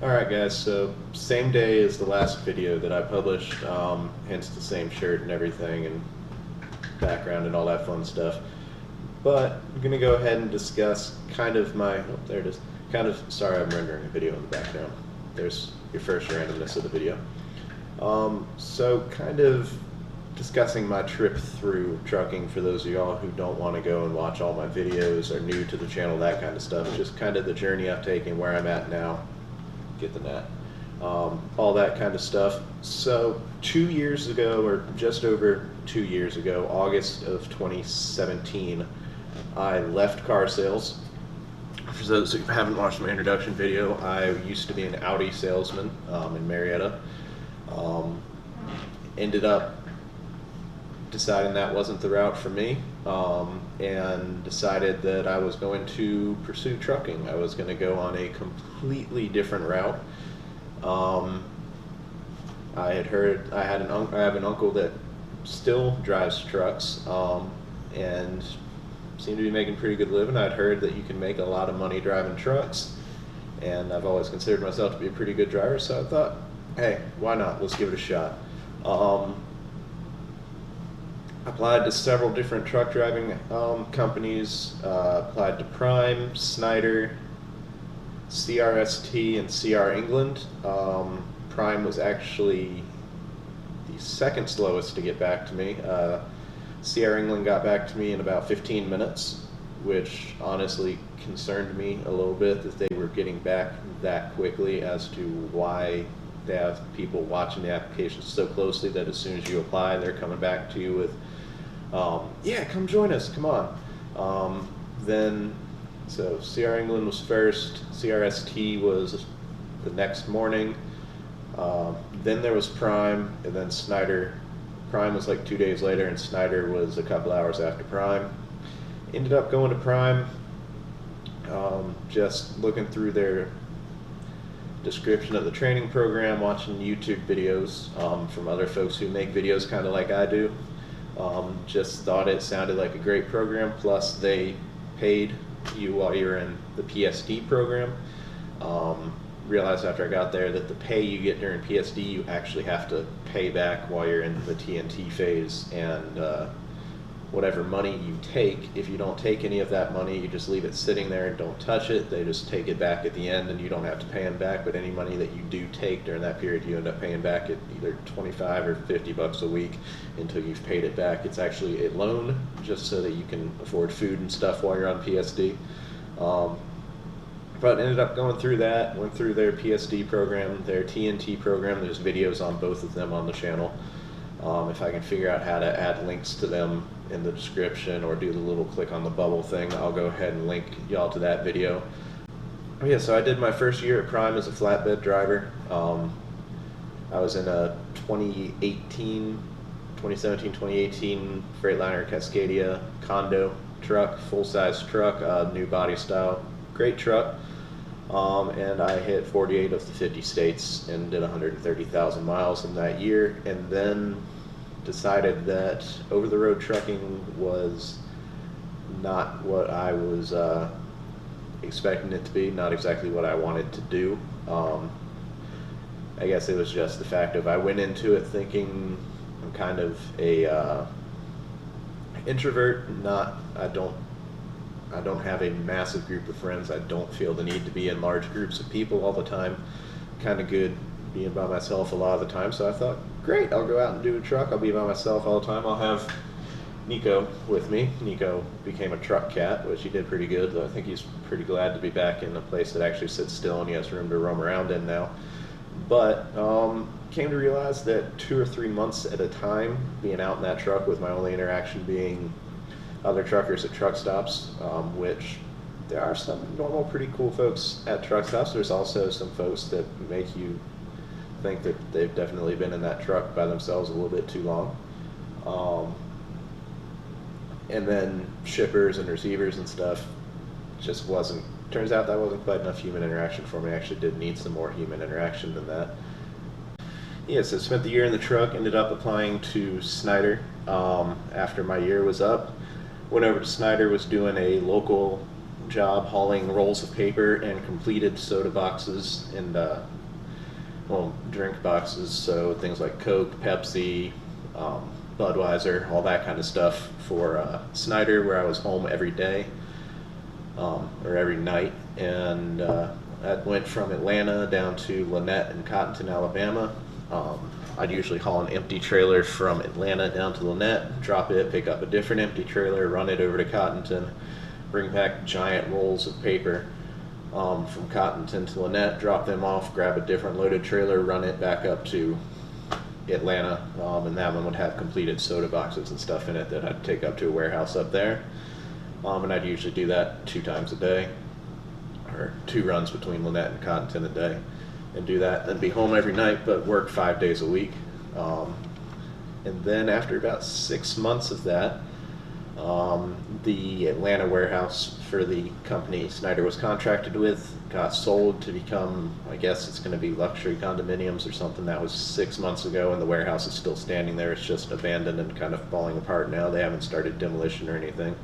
Alright guys, so same day as the last video that I published, hence the same shirt and everything and background and all that fun stuff. But I'm going to go ahead and discuss kind of my, oh there it is, sorry I'm rendering a video in the background. There's your first randomness of the video. So kind of discussing my trip through trucking for those of y'all who don't want to go and watch all my videos, are new to the channel, that kind of stuff. Just kind of the journey I've taken, where I'm at now. Get the net, all that kind of stuff. So 2 years ago, or just over 2 years ago, August of 2017, I left car sales. For those who haven't watched my introduction video, I used to be an Audi salesman in Marietta. Ended up deciding that wasn't the route for me, and decided that I was going to pursue trucking. I was going to go on a completely different route. I had heard, I have an uncle that still drives trucks, and seemed to be making pretty good living. I'd heard that you can make a lot of money driving trucks, and I've always considered myself to be a pretty good driver, so I thought, hey, why not? Let's give it a shot. Applied to several different truck driving companies, applied to Prime, Snyder, CRST, and CR England. Prime was actually the second slowest to get back to me. CR England got back to me in about 15 minutes, which honestly concerned me a little bit that they were getting back that quickly, as to why they have people watching the applications so closely that as soon as you apply, they're coming back to you with, yeah, come join us, come on. So CR England was first, CRST was the next morning, then there was Prime, and then Snyder. Prime was like 2 days later, and Snyder was a couple hours after Prime. Ended up going to Prime, just looking through their description of the training program, watching YouTube videos from other folks who make videos kind of like I do. Just thought it sounded like a great program, plus they paid you while you're in the PSD program. Realized after I got there that the pay you get during PSD you actually have to pay back while you're in the TNT phase, and whatever money you take, if you don't take any of that money, you just leave it sitting there and don't touch it, they just take it back at the end and you don't have to pay them back. But any money that you do take during that period, you end up paying back at either 25 or 50 bucks a week until you've paid it back. It's actually a loan just so that you can afford food and stuff while you're on PSD. But ended up going through that, went through their PSD program, their TNT program. There's videos on both of them on the channel. If I can figure out how to add links to them in the description or do the little click on the bubble thing, I'll go ahead and link y'all to that video. Oh yeah, so I did my first year at Prime as a flatbed driver. I was in a 2017, 2018 Freightliner Cascadia Condo truck, full-size truck, new body style, great truck. And I hit 48 of the 50 states and did 130,000 miles in that year, and then decided that over-the-road trucking was not what I was expecting it to be, not exactly what I wanted to do. I guess it was just the fact of I went into it thinking I'm kind of a introvert. I don't have a massive group of friends. I don't feel the need to be in large groups of people all the time. Kind of good being by myself a lot of the time. So I thought, great, I'll go out and do a truck. I'll be by myself all the time. I'll have Nico with me. Nico became a truck cat, which he did pretty good. I think he's pretty glad to be back in a place that actually sits still and he has room to roam around in now. But came to realize that 2 or 3 months at a time, being out in that truck with my only interaction being other truckers at truck stops, which there are some normal, pretty cool folks at truck stops. There's also some folks that make you think that they've definitely been in that truck by themselves a little bit too long. And then shippers and receivers and stuff just wasn't, turns out that wasn't quite enough human interaction for me. I actually did need some more human interaction than that. Yeah, so spent the year in the truck, ended up applying to Snyder after my year was up. Went over to Snyder, was doing a local job hauling rolls of paper and completed soda boxes and well, drink boxes, so things like Coke, Pepsi, Budweiser, all that kind of stuff for Snyder, where I was home every day or every night. And I went from Atlanta down to Lanett and Cottonton, Alabama. I'd usually haul an empty trailer from Atlanta down to Lanett, drop it, pick up a different empty trailer, run it over to Cottonton, bring back giant rolls of paper from Cottonton to Lanett, drop them off, grab a different loaded trailer, run it back up to Atlanta, and that one would have completed soda boxes and stuff in it that I'd take up to a warehouse up there. And I'd usually do that 2 times a day, or 2 runs between Lanett and Cottonton a day, and do that, and be home every night, but work 5 days a week. And then after about 6 months of that, the Atlanta warehouse for the company Snyder was contracted with got sold to become, I guess it's going to be luxury condominiums or something. That was 6 months ago, and the warehouse is still standing there. It's just abandoned and kind of falling apart now. They haven't started demolition or anything.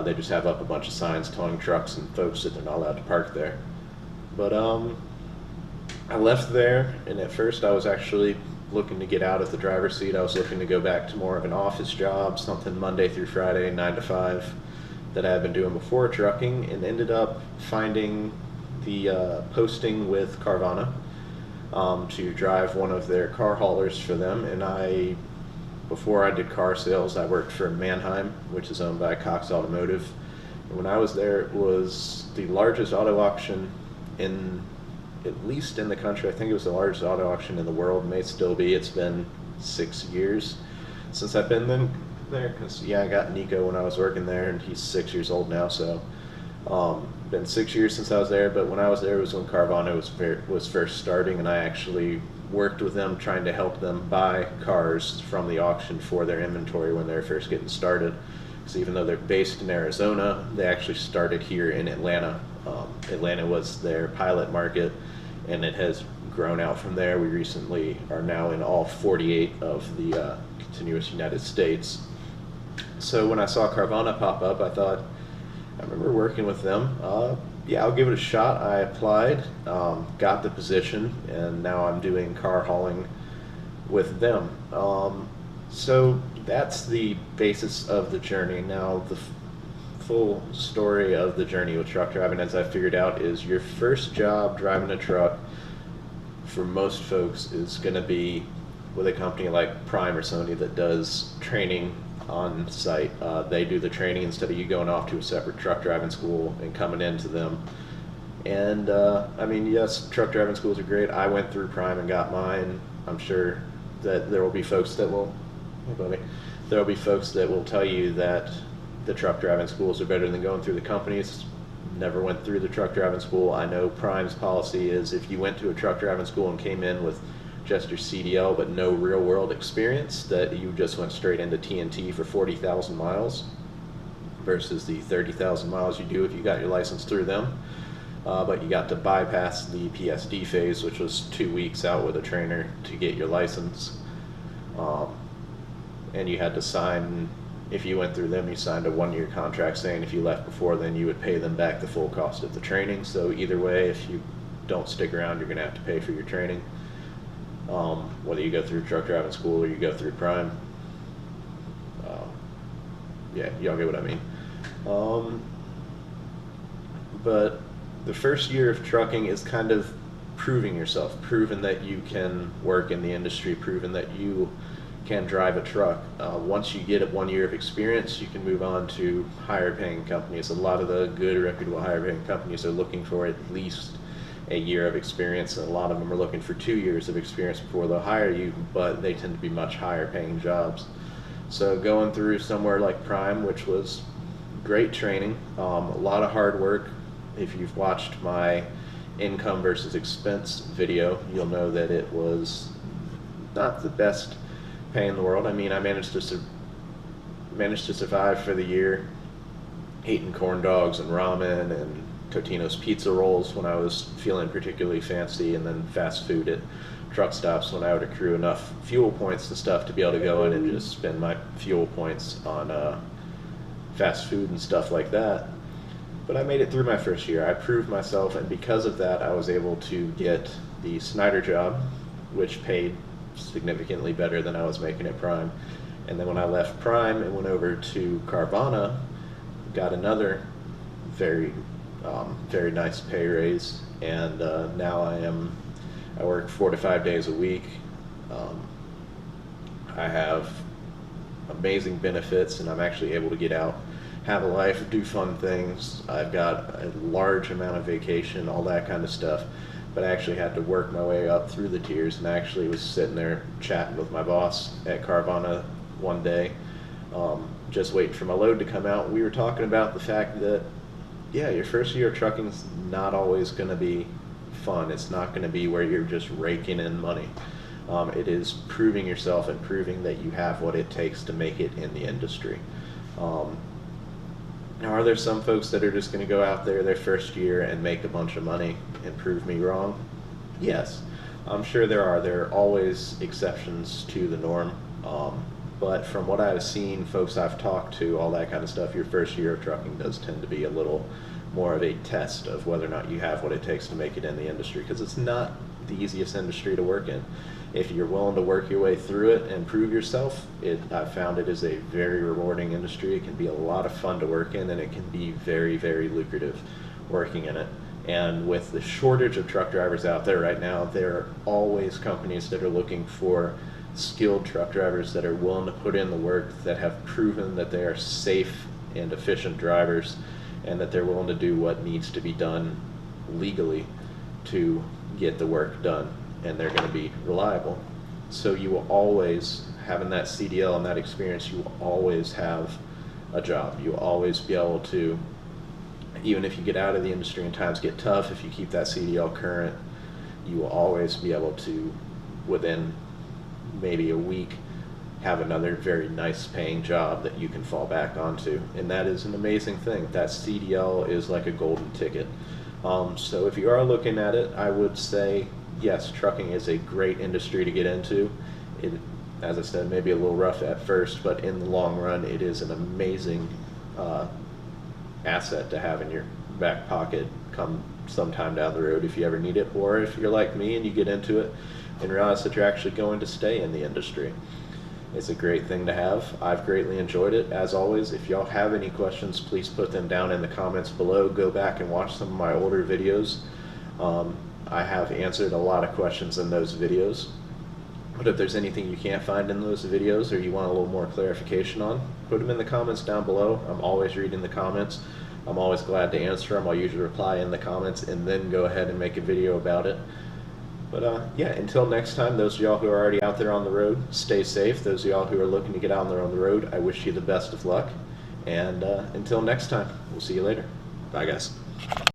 They just have up a bunch of signs towing trucks and folks that they're not allowed to park there. But I left there, and at first I was actually looking to get out of the driver's seat. I was looking to go back to more of an office job, something Monday through Friday, 9 to 5, that I had been doing before trucking, and ended up finding the posting with Carvana to drive one of their car haulers for them. And before I did car sales, I worked for Manheim, which is owned by Cox Automotive. And when I was there, it was the largest auto auction at least in the country. I think it was the largest auto auction in the world, may still be. It's been 6 years since I've been there, because I got Nico when I was working there, and he's 6 years old now, so been 6 years since I was there. But when I was there, it was when Carvana was first starting, and I actually worked with them trying to help them buy cars from the auction for their inventory when they were first getting started. Because even though they're based in Arizona, they actually started here in Atlanta. Atlanta was their pilot market, and it has grown out from there. We recently are now in all 48 of the continuous United States. So when I saw Carvana pop up, I thought, I remember working with them. Yeah, I'll give it a shot. I applied, got the position, and now I'm doing car hauling with them. So that's the basis of the journey. Now, the full story of the journey with truck driving, as I figured out, is your first job driving a truck for most folks is going to be with a company like Prime or Sony that does training on site. They do the training instead of you going off to a separate truck driving school and coming into them. And I mean, yes, truck driving schools are great. I went through Prime and got mine. I'm sure that there will be folks that will, there will be folks that will tell you that the truck driving schools are better than going through the companies. Never went through the truck driving school. I know Prime's policy is if you went to a truck driving school and came in with just your CDL but no real world experience, that you just went straight into TNT for 40,000 miles versus the 30,000 miles you do if you got your license through them. But you got to bypass the PSD phase, which was 2 weeks out with a trainer to get your license. And you had to sign, if you went through them, you signed a 1-year contract saying if you left before then, you would pay them back the full cost of the training. So either way, if you don't stick around, you're going to have to pay for your training. Whether you go through truck driving school or you go through Prime. Yeah, y'all get what I mean. But the first year of trucking is kind of proving yourself, proving that you can work in the industry, proving that you can drive a truck. Once you get 1 year of experience, you can move on to higher paying companies. A lot of the good, reputable, higher paying companies are looking for at least a year of experience, and a lot of them are looking for 2 years of experience before they'll hire you, but they tend to be much higher paying jobs. So going through somewhere like Prime, which was great training, a lot of hard work. If you've watched my income versus expense video, you'll know that it was not the best pay in the world. I mean, I managed to survive for the year eating corn dogs and ramen and Totino's pizza rolls when I was feeling particularly fancy, and then fast food at truck stops when I would accrue enough fuel points and stuff to be able to go in and just spend my fuel points on fast food and stuff like that. But I made it through my first year. I proved myself, and because of that, I was able to get the Snyder job, which paid significantly better than I was making at Prime. And then when I left Prime and went over to Carvana, got another very nice pay raise, and now I work 4 to 5 days a week. I have amazing benefits, and I'm actually able to get out, have a life, do fun things. I've got a large amount of vacation, all that kind of stuff. But I actually had to work my way up through the tiers, and I actually was sitting there chatting with my boss at Carvana one day, just waiting for my load to come out. We were talking about the fact that, yeah, your first year of trucking's not always going to be fun. It's not going to be where you're just raking in money. It is proving yourself and proving that you have what it takes to make it in the industry. Now, are there some folks that are just going to go out there their first year and make a bunch of money and prove me wrong? Yes, I'm sure there are. There are always exceptions to the norm. But from what I've seen, folks I've talked to, all that kind of stuff, your first year of trucking does tend to be a little more of a test of whether or not you have what it takes to make it in the industry, because it's not the easiest industry to work in. If you're willing to work your way through it and prove yourself, I've found it is a very rewarding industry. It can be a lot of fun to work in, and it can be very, very lucrative working in it. And with the shortage of truck drivers out there right now, there are always companies that are looking for skilled truck drivers that are willing to put in the work, that have proven that they are safe and efficient drivers, and that they're willing to do what needs to be done legally to get the work done, and they're going to be reliable. So you will always, having that CDL and that experience, you will always have a job. You will always be able to, even if you get out of the industry and times get tough, if you keep that CDL current, you will always be able to, within maybe a week, have another very nice paying job that you can fall back onto. And that is an amazing thing. That CDL is like a golden ticket. So if you are looking at it, I would say, yes, trucking is a great industry to get into. It, as I said, maybe a little rough at first, but in the long run, it is an amazing asset to have in your back pocket come sometime down the road if you ever need it, or if you're like me and you get into it and realize that you're actually going to stay in the industry. It's a great thing to have. I've greatly enjoyed it. As always, if y'all have any questions, please put them down in the comments below. Go back and watch some of my older videos. I have answered a lot of questions in those videos. But if there's anything you can't find in those videos or you want a little more clarification on, put them in the comments down below. I'm always reading the comments. I'm always glad to answer them. I'll usually reply in the comments and then go ahead and make a video about it. But yeah, until next time, those of y'all who are already out there on the road, stay safe. Those of y'all who are looking to get out there on the road, I wish you the best of luck. And until next time, we'll see you later. Bye, guys.